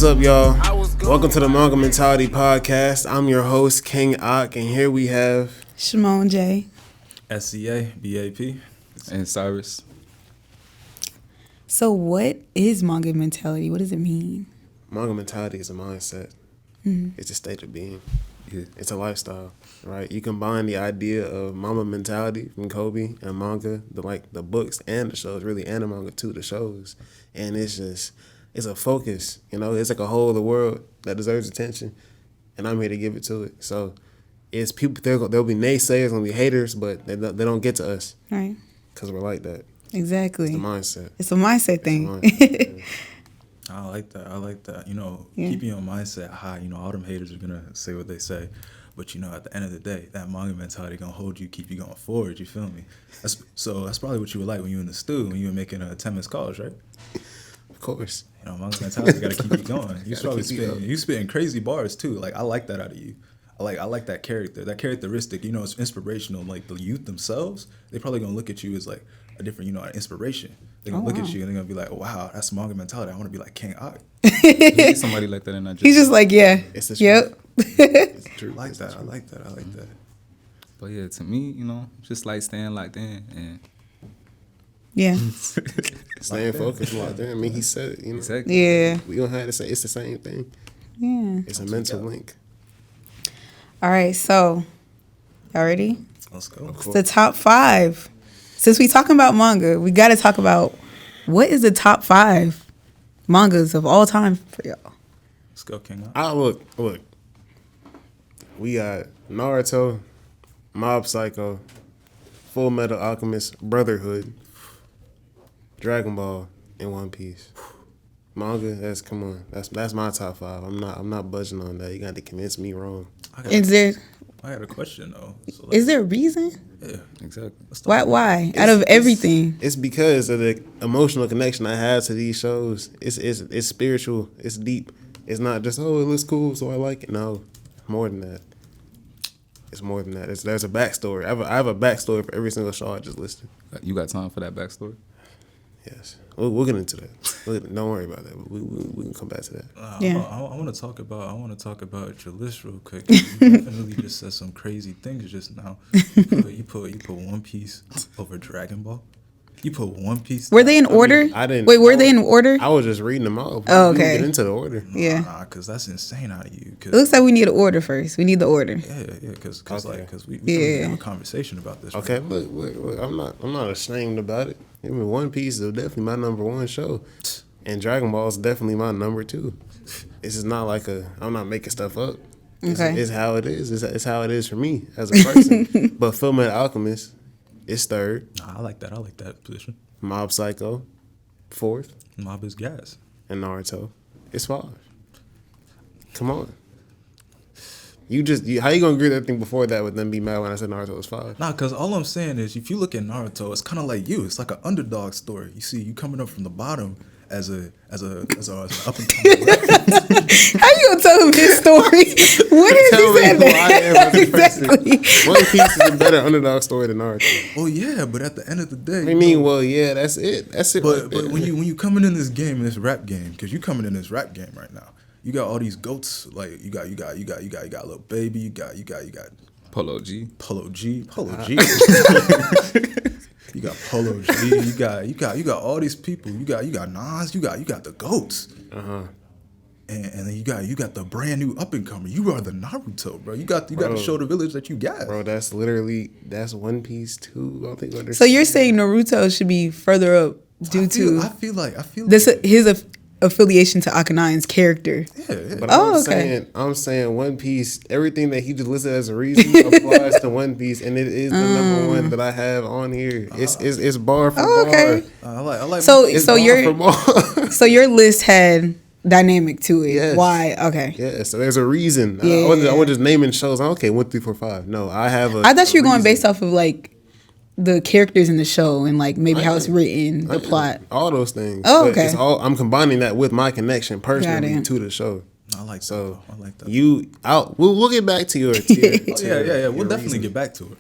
What's up, y'all? Welcome to the Manga Mentality Podcast. I'm your host, King Akh, and here we have Shimon J. SCA, BAP, and Cyrus. So what is manga mentality? What does it mean? Manga mentality is a mindset. It's a state of being. Yeah. It's a lifestyle, right? You combine the idea of mama mentality from Kobe and manga, the books and the shows, really, and the manga too, the shows, and it's a focus. It's like a whole of the world that deserves attention, and I'm here to give it to it. So it's people. There'll be naysayers, there'll be haters, but they don't get to us, Right. Because we're like that. Exactly. It's a mindset. It's a mindset thing. Mindset, I like that. Yeah. Keeping your mindset high. All them haters are gonna say what they say, but at the end of the day, that manga mentality gonna hold you, keep you going forward. You feel me? That's probably what you were like when you were in the stew, when you were making 10 minutes calls, right? Of course. Manga mentality gotta keep you going. You probably spitting crazy bars too. Like, I like that out of you. I like that character, that characteristic. It's inspirational. Like, the youth themselves, they probably gonna look at you as like a different, an inspiration. They're gonna look at you and they're gonna be like, wow, that's manga mentality. I want to be like King Akh. Somebody like that in Nigeria. He's just like, yeah. It's the Yep. It's true. I like that. But yeah, to me, just like staying locked in and Yeah. Staying focused like that. I mean, he said it. exactly. Yeah. We don't have to say it's the same thing. Yeah. It's a mental link. All right. So, y'all ready? Let's go. It's the top 5. Since we talking about manga, we got to talk about what is the top 5 mangas of all time for y'all. Let's go, King Akh. Look. We got Naruto, Mob Psycho, Fullmetal, Alchemist, Brotherhood, Dragon Ball, and One Piece. Manga, that's my top 5. I'm not budging on that. You got to convince me wrong. I got a question though. So, Is there a reason? Yeah, Exactly. Why? Out of everything. It's because of the emotional connection I have to these shows. It's spiritual. It's deep. It's not just, oh, it looks cool, so I like it. No, more than that. It's more than that. There's a backstory. I have a backstory for every single show I just listed. You got time for that backstory? Yes. We'll get into that. Don't worry about that. We can come back to that. Yeah. I want to talk about your list real quick. You definitely just said some crazy things just now. You put One Piece over Dragon Ball. You put One Piece. Were they in order? I didn't. Wait, were they in order? I was just reading them off. Oh, We can okay. get into the order. Yeah. Nah, because that's insane out of you. It looks like we need an order first. We need the order. Yeah, because Okay. we Yeah. have a conversation about this. Okay, right? look. I'm not ashamed about it. I mean, One Piece is definitely my number 1 show, and Dragon Ball is definitely my number 2. This is not like I'm not making stuff up. Okay. It's how it is. It's how it is for me as a person. But Fullmetal Alchemist is 3rd. Nah, I like that position. Mob Psycho, 4th, Mob is gas. and Naruto is 5. Come on. How you gonna agree with everything before that with them be mad when I said Naruto was 5? Nah, because all I'm saying is, if you look at Naruto, it's kind of like you. It's like an underdog story. You see, you coming up from the bottom as an up and coming. How you gonna tell him his story? When is Tell he me saying who I am that? as a person. Exactly. One Piece is a better underdog story than Naruto. Well, yeah, but at the end of the day, I mean, well, yeah, that's it. That's it. But right there. when you coming in this game, in this rap game, because you coming in this rap game right now, you got all these goats. Like you got Lil Baby, you got Polo G. Polo G. You got Polo G. You got all these people. You got Nas. You got the goats. And then you got the brand new up and comer. You are the Naruto, bro. You got to show the village that you got. Bro, that's One Piece too. I don't think what they're So you're saying Naruto should be further up due to I feel like his affiliation to Akhenaten's character. yeah. But okay. I'm saying One Piece, everything that he just listed as a reason applies to One Piece, and it is the number 1 that I have on here. It's bar for bar. Okay. I like. So It's so bar your for bar. so your list had dynamic to it. Yes. Why? Okay. Yeah, so there's a reason. Yeah. I wasn't just naming shows. Okay, 1, 3, 4, 5. No, I have a. I thought you were going reason. based off of like the characters in the show and like maybe how it's written, the plot. All those things. Oh, But okay. I'm combining that with my connection Got personally it. to the show. I like that. So I like that. we'll get back to your tier. Yeah. We'll definitely get back to it.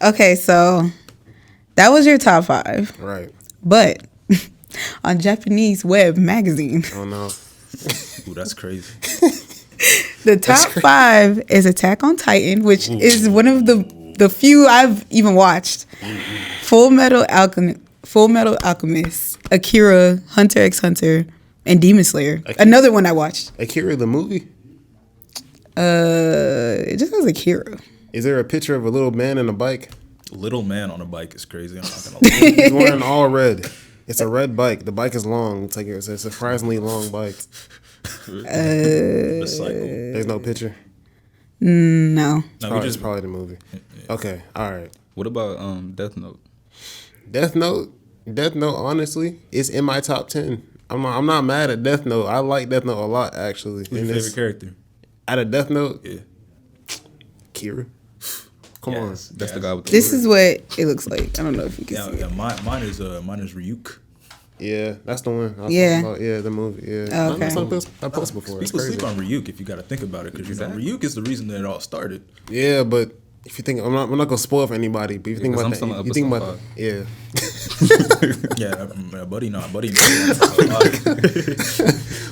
Okay, so that was your top 5. Right. But on Japanese Web magazine, Oh no. Ooh, that's crazy. The top 5 is Attack on Titan, which is one of the few I've even watched. Full Metal Alchemist, Akira, Hunter x Hunter, and Demon Slayer. Another one I watched. Akira the movie? It just has Akira. Is there a picture of a little man on a bike? Little man on a bike is crazy. I'm not gonna lie. He's wearing all red. It's a red bike. The bike is long. It's a surprisingly long bike. The cycle. There's no picture. No. No, It's probably the movie. Okay, all right. What about Death Note? Death Note, honestly, is in my top 10. I'm not mad at Death Note. I like Death Note a lot, actually. Who's your favorite character? Out of Death Note? Yeah. Kira. Come on. That's the guy with the This word. is what it looks like. I don't know if you can see Yeah, it. mine is Ryuk. Yeah, that's the one. I was Yeah. talking about. Yeah, the movie. Yeah. Oh, okay. I posted before. It's People crazy. sleep on Ryuk if you got to think about it, because Ryuk is the reason that it all started. Yeah, but if you think I'm not gonna spoil for anybody, but if you think 'cause about I'm still that, on you think episode about 5. yeah. Buddy.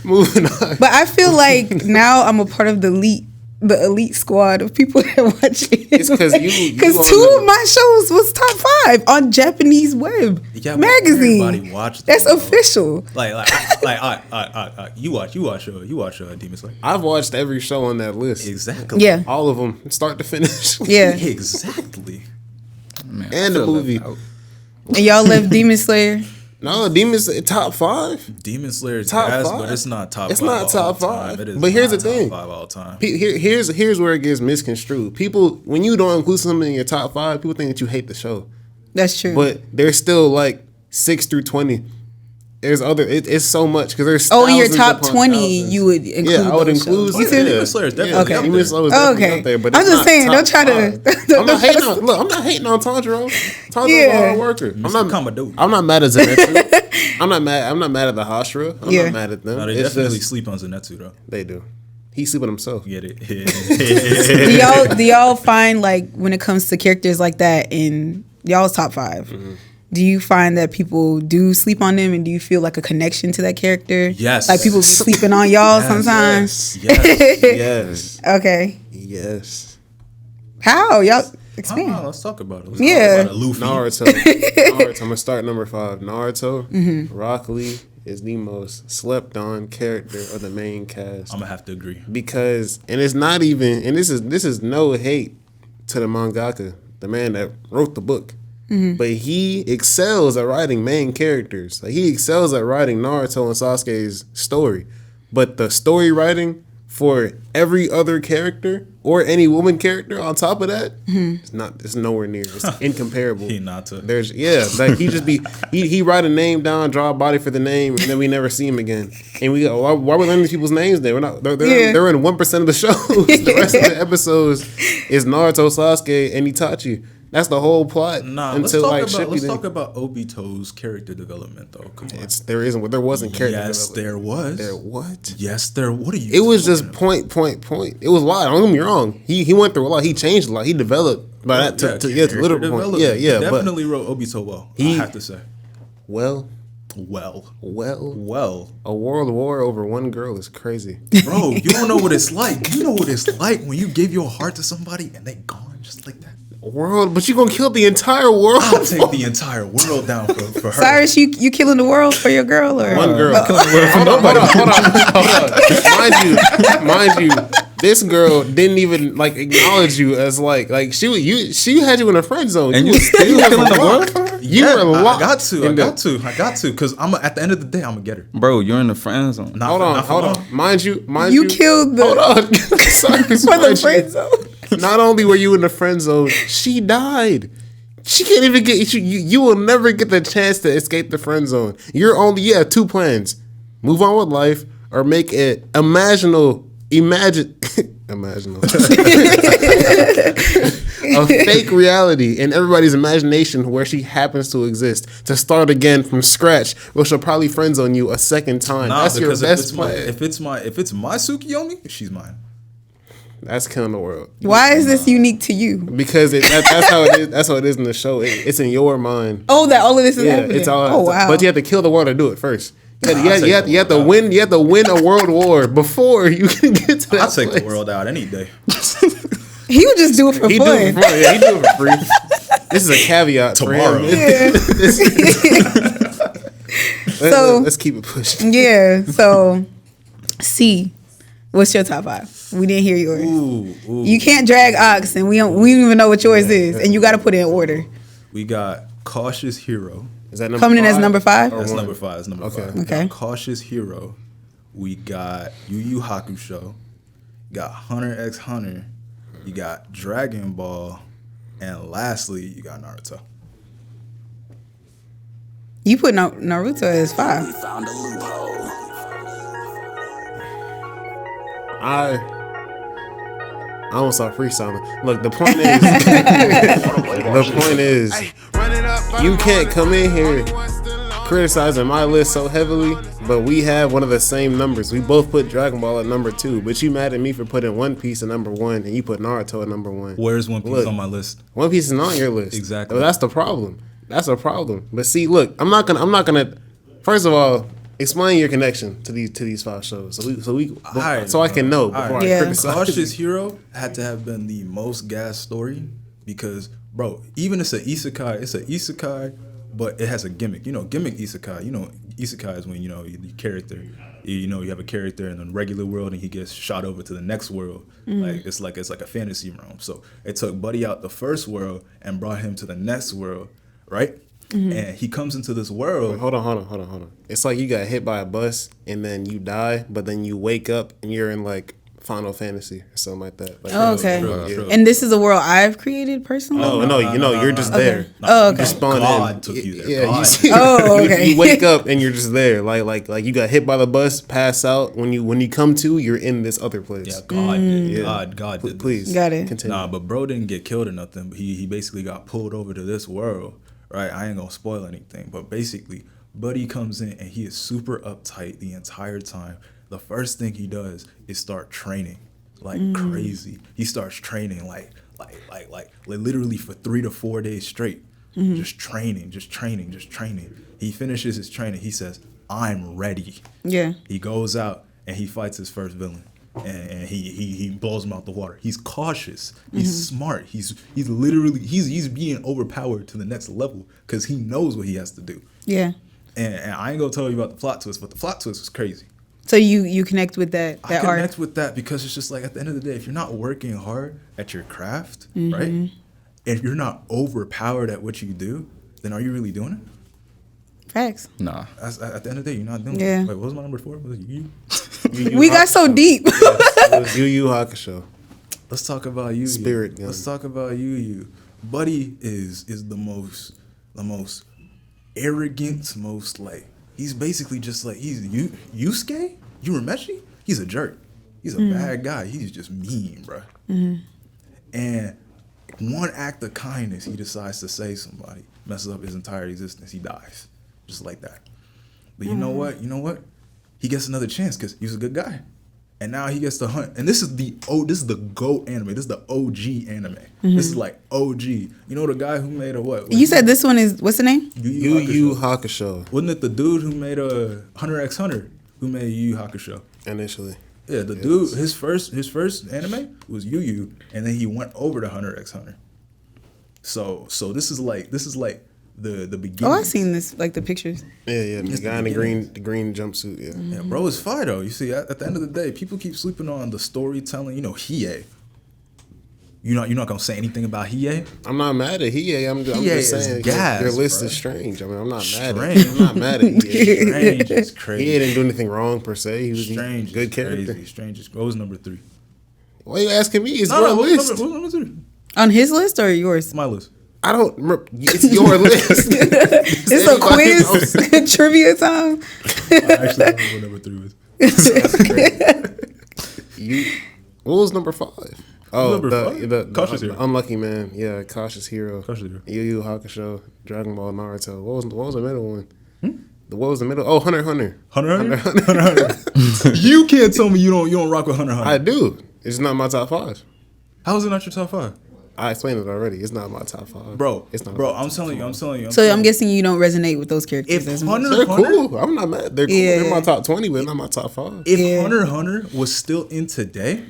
Moving on. But I feel like now I'm a part of the elite squad of people that watch it. It's 'cause you Because on 2 the- of my shows was top 5 on Japanese web Yeah, but magazine. everybody watched That's them, though. official. You watch Demon Slayer. I've watched every show on that list. Exactly. Yeah. All of them, start to finish. Yeah. Exactly. Man, And I the feel movie. left out. And y'all left Demon Slayer. No, Demon's top 5. Demon Slayer is Top gas, 5? but it's not top. It's 5 not all top time. 5. It is But here's not the thing. top 5 all time. Here's where it gets misconstrued. People, when you don't include something in your top 5, people think that you hate the show. That's true. But there's still like 6 through 20. There's other. It's so much because there's. in your thousands top upon 20, thousands. you would include. Yeah, I would those include. shows. Oh, yeah, Demon Slayer is definitely Okay. up Demon there. Slayer is Oh, definitely okay. up there, but I'm it's just not saying, top don't try to- 5. I'm not hating on. Look, I'm not hating on Tanjiro. Tanjiro's Yeah. a hard worker. Mr. Kamado. I'm not mad at Zenitsu. I'm not mad at the Hashira. I'm Yeah. not mad at them. No, they It's definitely just sleep on Zenitsu though. they do. He sleep with himself. Get it? do y'all find, like, when it comes to characters like that in y'all's top 5, Mm-hmm. do you find that people do sleep on them, and do you feel like a connection to that character? Yes. Like people be sleeping on y'all sometimes. Yes. Yes. Okay. Yes. How y'all expand? Let's talk about it. Let's Yeah. talk about it. Luffy. Naruto. I'm gonna start number 5. Naruto. Mm-hmm. Rock Lee is the most slept on character of the main cast. I'm gonna have to agree. Because it's not even, and this is no hate to the mangaka, the man that wrote the book, but he excels at writing main characters. Like, he excels at writing Naruto and Sasuke's story, but the story writing for every other character or any woman character on top of that, it's nowhere near. It's incomparable. Hinata. Like he write a name down, draw a body for the name, and then we never see him again. And we go, why we learning these people's names then? They're in 1% of the shows. The rest of the episodes is Naruto, Sasuke, and Itachi. That's the whole plot. Nah, until let's Shippuden. talk about Obito's character development though. Come on. There wasn't character. Yes, development. there was. There what? Yes, there. What are you? It was just talking point. It was a lot. Don't get me wrong. He went through a lot. He changed a lot. He developed by that about? to get to character literal point. development. Yeah, He but definitely wrote Obito well. I have to say. well, Well, a world war over one girl is crazy. bro, you don't know what it's like. You know what it's like when you give your heart to somebody and they gone just like that. World, but you gonna kill the entire world? I'll take the entire world down for her. Cyrus, you killing the world for your girl, or One girl. Oh. Hold on. Mind you, this girl didn't even like acknowledge you as like she had you in a friend zone. And you you was still you killing was the locked. world? You were locked. I got to, because at the end of the day, I'm gonna get her. Bro, you're in the friend zone. Not Hold for- on, not for hold long. on. Mind you, You killed the Hold on. Sorry, for the mind you. friend zone. Not only were you in the friend zone, she died. She can't even get you will never get the chance to escape the friend zone. You have 2 plans. Move on with life or make it imaginal a fake reality in everybody's imagination where she happens to exist to start again from scratch, which she'll probably friend zone you a second time. Nah, That's your because best plan. if it's my Tsukiyomi, she's mine. That's killing the world. Why is this unique to you? Because that's how it is. That's how it is in the show. It's in your mind. Oh, that all of this is Yeah, happening. it's all. Oh wow. But you have to kill the world to do it first. You have to win. You have to win a world war before you can get to that. I'll take place. the world out any day. He would just do it for He do fun. it for fun. Yeah, he do it for free. This is a caveat Tomorrow. for him. So let's keep it pushing. yeah. So C, what's your top 5? We didn't hear yours. Ooh. You can't drag Ox, and we don't even know what yours is, and you got to put it in order. We got Cautious Hero. Is that number Coming in as 5? number 5. That's one? number 5. That's number 5. We Okay. got Cautious Hero. We got Yu Yu Hakusho. Got Hunter x Hunter. You got Dragon Ball. And lastly, you got Naruto. You put Naruto as 5. Found a loophole. I almost saw freestyling. Look, the point is, you can't come in here criticizing my list so heavily, but we have one of the same numbers. We both put Dragon Ball at number 2, but you mad at me for putting One Piece at number 1, and you put Naruto at number 1. Where's One Piece Look, on my list? One Piece is not on your list. Exactly. Well, that's the problem. That's a problem. But see, look, I'm not gonna. First of all, explain your connection to these 5 shows, so I can know before I Yeah. criticize. Cautious Hero had to have been the most gas story because, bro, even it's an isekai, but it has a gimmick. You know, gimmick isekai. You know, isekai is when, you know, the character, you have a character in the regular world and he gets shot over to the next world. It's like a fantasy realm. So it took Buddy out the first world and brought him to the next world, right? And he comes into this world. Hold on. It's like you got hit by a bus and then you die, but then you wake up and you're in like Final Fantasy or something like that. Like, Oh, okay. True. And this is a world I've created personally? No, you're just there. Oh, okay. You spawn God in. took you there. Yeah, God. you see. Oh, okay. You wake up and you're just there. Like you got hit by the bus, pass out. When you come to, you're in this other place. Yeah, God did. Yeah. God did. Please, this. Got it. Continue. Nah, but bro didn't get killed or nothing. But he basically got pulled over to this world, right? I ain't gonna spoil anything, but basically, Buddy comes in and he is super uptight the entire time. The first thing he does is start training like crazy. He starts training like literally for 3 to 4 days straight, just training. He finishes his training. He says, "I'm ready." Yeah. He goes out and he fights his first villain, and he blows him out the water. He's cautious. He's smart. He's literally being overpowered to the next level because he knows what he has to do. Yeah. And I ain't gonna tell you about the plot twist, but the plot twist was crazy. So you connect with that I arc? connect with that because it's just like at the end of the day, if you're not working hard at your craft, right? If you're not overpowered at what you do, then are you really doing it? Facts. Nah. At the end of the day, you're not doing Yeah. it. Wait, what was my number 4? Was it you? We got so deep. It was Yu Yu Hakusho. Let's talk about you. Spirit gun. Let's talk about you. Buddy is the most arrogant, most like he's basically just like he's Yusuke? Urameshi? He's a jerk. He's a bad guy. He's just mean, bro. And one act of kindness, he decides to save somebody, messes up his entire existence. He dies, just like that. But you know what? He gets another chance because he's a good guy, and now he gets to hunt. And this is the GOAT anime. This is the OG anime. This is like OG. You know the guy who made a what? You said this one is, what's the name? Yu Yu Hakusho Wasn't it the dude who made a Hunter x Hunter who made Yu Yu Hakusho? initially. Yeah, the dude. His first anime was Yu Yu, and then he went over to Hunter x Hunter. So this is like the beginning. Oh, I've seen this, like the pictures. Yeah. The guy in the green jumpsuit. Yeah. Yeah, bro, it's fire though. You see, at the end of the day, people keep sleeping on the storytelling. You know, Hiei. You're not gonna say anything about Hiei? I'm not mad at Hiei. I'm Hiei just is saying gas, your list bro. is strange. I mean, I'm not mad Strange. at. I'm not mad at Hiei. Strange is Hiei crazy. didn't do anything wrong per se. He was Strange a good is character. crazy. Strange is. What was number 3? Why are you asking me? It's No, your what was list. number 3? On his list or yours? My list. I don't remember. It's your list. It's a quiz trivia time. I actually don't know what number 3 was. What was number 5? Oh, Number the 5? Cautious Hero. Unlucky Man. Yeah, Cautious Hero. Cautious Hero. Yu Yu Hakusho, Dragon Ball, Naruto. What was the middle one? What was the middle? Oh, Hunter x Hunter. Hunter. You can't tell me you don't rock with Hunter x Hunter. I do. It's not my top 5. How is it not your top 5? I explained it already. It's not my top 5, Bro. It's not. Bro, I'm telling you. So I'm guessing you don't resonate with those characters. If as much. Hunter They're cool. I'm not mad. They're cool. They're my top 20, but not my top 5. If Hunter x Hunter was still in today,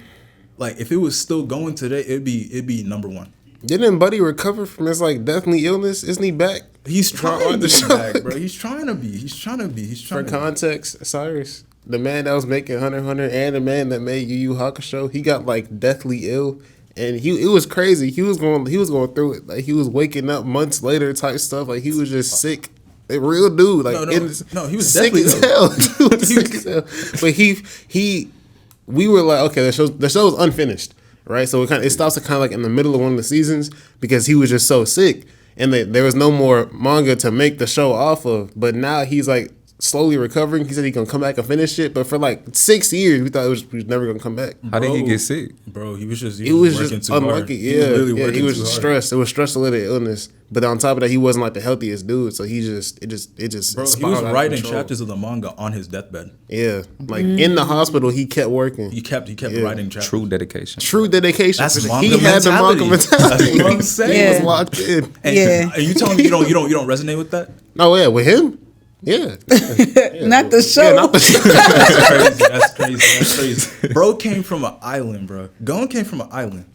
like if it was still going today, it'd be number 1. Didn't Buddy recover from his like deathly illness? Isn't he back? He's trying to be back, bro. He's trying to be. For context, Cyrus, the man that was making Hunter x Hunter and the man that made Yu Yu Hakusho, he got like deathly ill, and it was crazy. He was going through it. Like he was waking up months later type stuff. Like he was just sick. A real dude. Like no, he was sick as hell. He was sick as hell. But we were like, okay, the show was unfinished, right? So it stops kind of like in the middle of one of the seasons because he was just so sick, and there was no more manga to make the show off of. But now he's like slowly recovering. He said he gonna come back and finish it, but for like 6 years we thought he was never gonna come back. How did he get sick? Bro, he was just unlucky. He was just stressed. It was stress related illness. But on top of that, he wasn't like the healthiest dude. So it just bro, he was writing chapters of the manga on his deathbed. Yeah, like in the hospital, he kept working. He kept writing chapters. True dedication. That's manga he had the manga mentality. That's what I'm saying. He was locked in. And you telling me you don't resonate with that? Oh yeah, with him. Yeah. Not the show. Yeah, not the show. That's crazy. Bro came from an island, bro. Gon came from an island.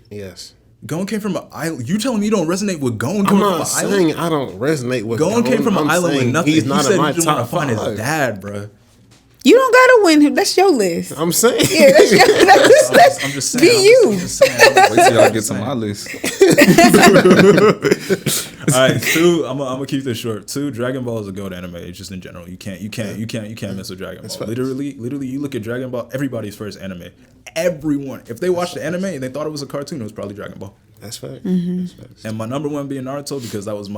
Yes. Gon came from an island. You telling me you don't resonate with Gon I'm coming from not an saying island? I don't resonate with Gon came from an island with nothing. He's not he said in my he just want top to find 5. his dad, bro. You don't gotta win him. That's your list. I'm saying. Yeah, that's I'm just saying. Be you. I'm just saying. Wait till y'all get to my list. All right, 2. I'm gonna keep this short. 2. Dragon Ball is a goat anime. It's just in general. You can't mess with Dragon Ball. Literally, you look at Dragon Ball. Everybody's first anime. Everyone, if they watched the anime and they thought it was a cartoon, it was probably Dragon Ball. That's fact. Mm-hmm. That's facts. And my number 1 being Naruto because that was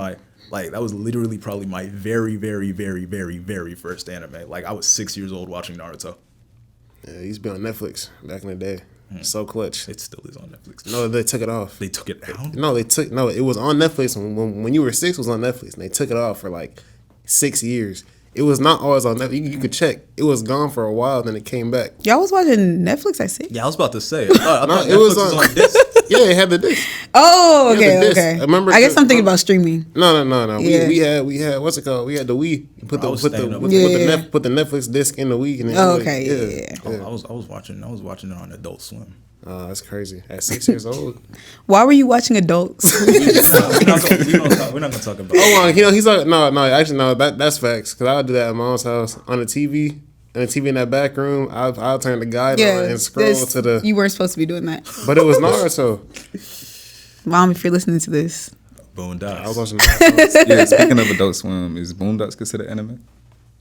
literally probably my very, very, very, very, very first anime. Like I was 6 years old watching Naruto. Yeah, he used to be on Netflix back in the day. So clutch. It still is on Netflix. No, they took it off. They took it down? No, it was on Netflix when you were 6. It was on Netflix, and they took it off for like 6 years. It was not always on Netflix. You could check. It was gone for a while, then it came back. Y'all was watching Netflix at 6? Yeah, I was about to say. I thought No, Netflix it was was on disc. Yeah, it had the disc. Oh, Yeah, the okay, disc. okay. Remember I guess the- I'm thinking about streaming. No. Yeah. We had what's it called? We had the Wii. Put the Yeah. put the Netflix disc in the Wii. And then Oh, okay, yeah. I was watching it on Adult Swim. Oh, that's crazy. At 6 years old. Why were you watching adults? We're not gonna talk about. Oh, he's like actually no. That's facts. Because I would do that at mom's house on the TV. And the TV in that back room, I'll turn the guide on and scroll to the. You weren't supposed to be doing that. But it was Naruto. Mom, if you're listening to this. Boondocks. I was watching Naruto. Yeah, speaking of Adult Swim, is Boondocks considered anime?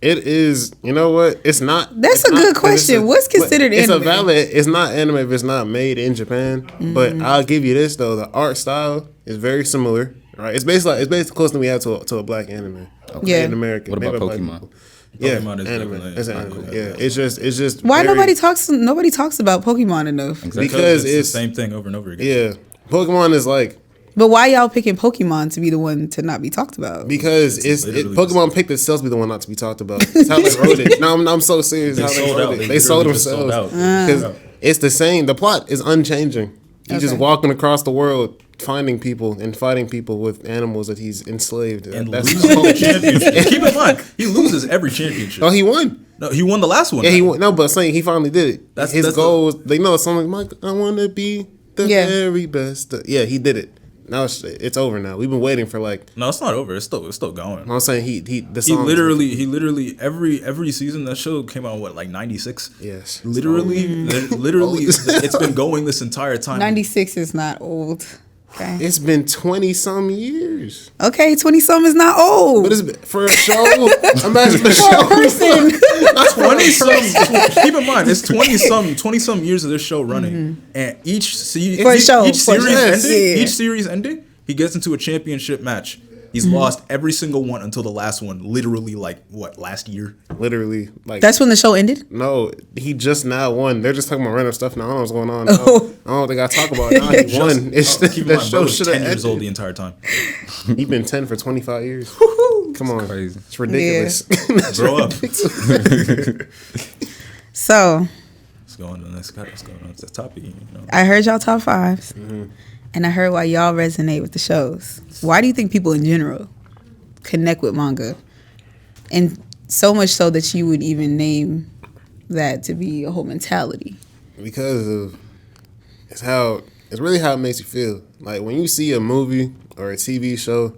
It is. You know what? It's not. That's it's a not, good question. What's considered it's anime? It's a valid. It's not anime if it's not made in Japan. But I'll give you this though: the art style is very similar. Right? It's basically close than we have to a black anime. Yeah. In America. What made about by black Pokemon? people. Pokemon Yeah, is anime. different. It's an anime. Yeah, it's just. Why very- nobody talks about Pokemon enough? Exactly. Because it's it's the same thing over and over again. Yeah, Pokemon is like. But why y'all picking Pokemon to be the one to not be talked about? Because Pokemon picked itself to be the one not to be talked about. That's how they wrote it. No, I'm so serious. They sold out. They sold literally just sold themselves. out. Because it's the same. The plot is unchanging. He's just Okay. walking across the world, finding people and fighting people with animals that he's enslaved. And That's losing the championship. Keep in mind, he loses every championship. Oh, he won. No, he won the last one. Yeah, he won. No, but saying he finally did it. That's His goal was, they know something like, I want to be the Yeah. very best. Yeah, he did it. Now it's over now. We've been waiting for like. No, it's not over. It's still going. I'm saying the He song. literally every season that show came out like 96. Yes. Literally, it's been going this entire time. 96 is not old. Okay. It's been 20-some years. Okay, 20-some is not old. But it's for a show. Imagine the show. person. 20 some. Keep in mind, it's 20 some years of this show running, and each series ending, he gets into a championship match. He's lost every single one until the last one. Literally, like last year? Literally, like That's when the show ended? no, he just now won. They're just talking about random stuff now. I don't know what's going on. Oh. I don't think I talk about it. Now he won. It's Keep in the mind, show bro was should 10 have years old the ended. entire time. He's been 10 for 25 years. Come on, crazy. It's ridiculous. Grow up. So, Let's go on to the next topic. You know. I heard y'all top 5s. and I heard why y'all resonate with the shows. Why do you think people in general connect with manga? And so much so that you would even name that to be a whole mentality. Because of it's really how it makes you feel. Like when you see a movie or a TV show,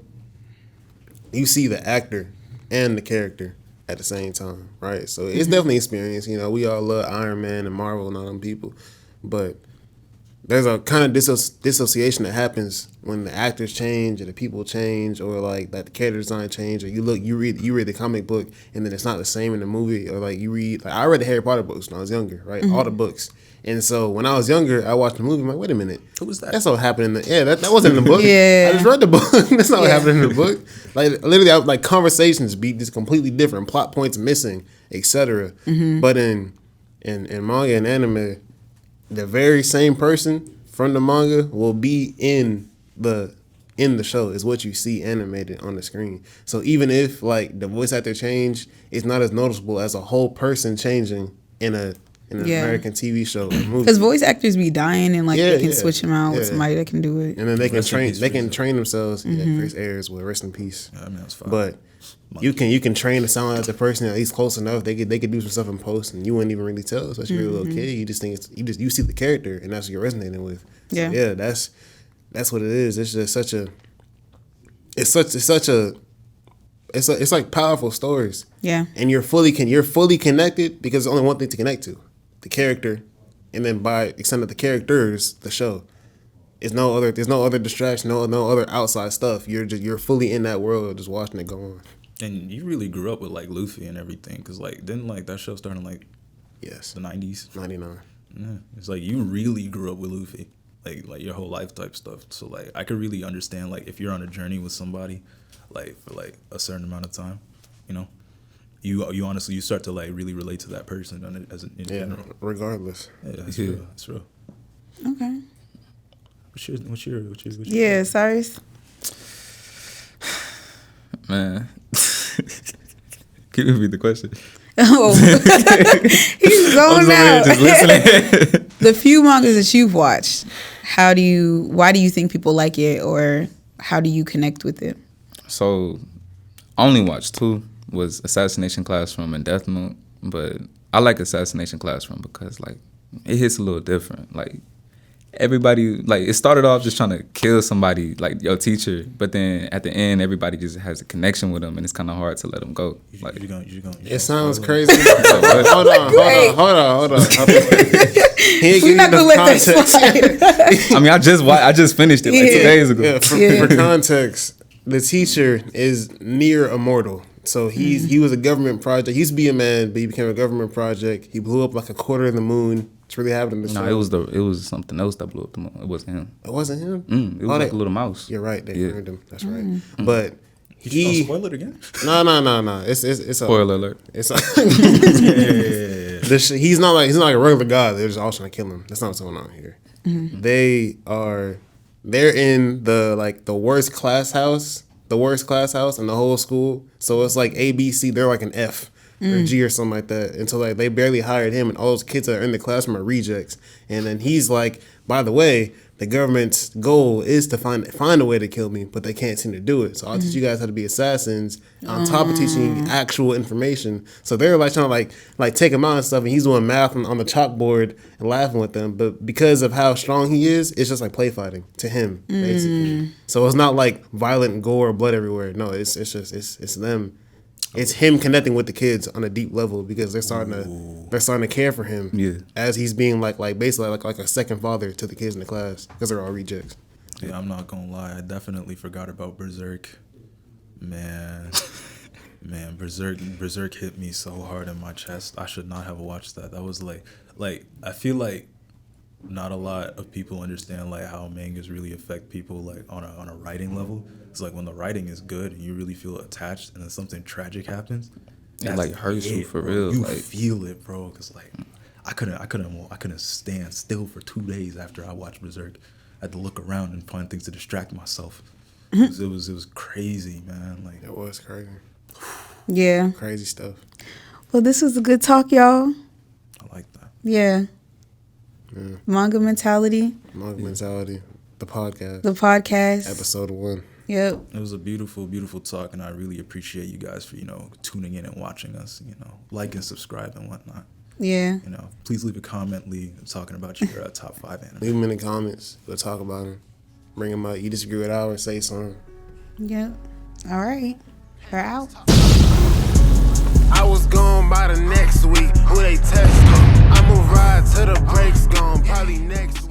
you see the actor and the character at the same time, right? So it's definitely experience. You know, we all love Iron Man and Marvel and all them people, but there's a kind of dissociation that happens when the actors change or the people change, or like that the character design change, or you read the comic book and then it's not the same in the movie, or like you read, like I read the Harry Potter books when I was younger, right? All the books. And so when I was younger, I watched the movie. I'm like, wait a minute, Who was that? That's not happening. That wasn't in the book. Yeah. I just read the book. That's not what happened in the book. Like literally, like conversations be just completely different, plot points missing, etc. But in manga and anime, the very same person from the manga will be in the show is what you see animated on the screen. So even if like the voice actor change, it's not as noticeable as a whole person changing in an American TV show or movie. Because voice actors be dying, and like they can switch them out with somebody that can do it. And then they can train themselves. Yeah, Chris Ayers, well, rest in peace. Yeah, I mean, that's fine. But you can train to sound like the person at least close enough. They could do some stuff in post, and you wouldn't even really tell. Especially if you're a little kid, you just think you see the character, and that's what you're resonating with. So, yeah, that's what it is. It's just it's like powerful stories. Yeah, and you're fully connected because there's only one thing to connect to, the character, and then by extent of the characters, the show. There's no other distraction, no other outside stuff. You're fully in that world, just watching it go on. And you really grew up with like Luffy and everything, because like didn't like that show start in like the 90s, 99. Yeah, it's like you really grew up with Luffy, like your whole life type stuff. So like I could really understand like if you're on a journey with somebody, like for like a certain amount of time, you know, you honestly you start to like really relate to that person in general. Regardless. Yeah, it's real. It's real. Okay. What's your Yeah, Cyrus. Man. Can you repeat the question? Oh, he's going out. Just listening. The few mangas that you've watched, why do you think people like it, or how do you connect with it? So, I only watched 2, was Assassination Classroom and Death Note, but I like Assassination Classroom because like it hits a little different. Like everybody, like it started off just trying to kill somebody, like your teacher, but then at the end, everybody just has a connection with them, and it's kind of hard to let them go. Like it sounds crazy. Hold on. We're not gonna let that slide. I mean, I just finished it like 2 days ago. Yeah, for context, the teacher is near immortal. So he was a government project. He used to be a man, but he became a government project. He blew up like a quarter of the moon. It's really happening. No, it was something else that blew up the moon. It wasn't him. It wasn't him. It was like a little mouse. You're right. They burned him. That's right. But he spoil it again. No. It's Spoiler alert. It's he's not like a regular god. They're just all trying to kill him. That's not what's going on here. They're in the worst class house in the whole school. So it's like A, B, C. They're like an F or G or something like that. And so like they barely hired him, and all those kids that are in the classroom are rejects. And then he's like, by the way, the government's goal is to find a way to kill me, but they can't seem to do it. So I'll teach you guys how to be assassins on top of teaching you actual information. So they're like trying to like take him out and stuff, and he's doing math on the chalkboard and laughing with them. But because of how strong he is, it's just like play fighting to him, basically. So it's not like violent gore or blood everywhere. No, it's them. It's him connecting with the kids on a deep level because they're starting to care for him as he's being like basically like a second father to the kids in the class because they're all rejects. Yeah, I'm not gonna lie, I definitely forgot about Berserk. Man, Berserk hit me so hard in my chest. I should not have watched that. That was like I feel like not a lot of people understand like how mangas really affect people like on a writing level. It's like when the writing is good and you really feel attached, and then something tragic happens, it like hurts you for bro. real. You like, feel it, bro. Cause like I couldn't stand still for 2 days after I watched Berserk. I had to look around and find things to distract myself. It was crazy, man. Like it was crazy. Yeah. Crazy stuff. Well, this was a good talk, y'all. I like that. Yeah. Manga mentality. The podcast. The podcast. Episode 1. Yep. It was a beautiful, beautiful talk, and I really appreciate you guys for, tuning in and watching us, like and subscribe and whatnot. Yeah. Please leave a comment, talking about your top 5 anime. Leave them in the comments. We'll talk about them. Bring them up. You disagree with ours, say something. Yep. All right. We're out. I was gone by the next week. Who they test on? I'ma ride till the brakes gone. Probably next week.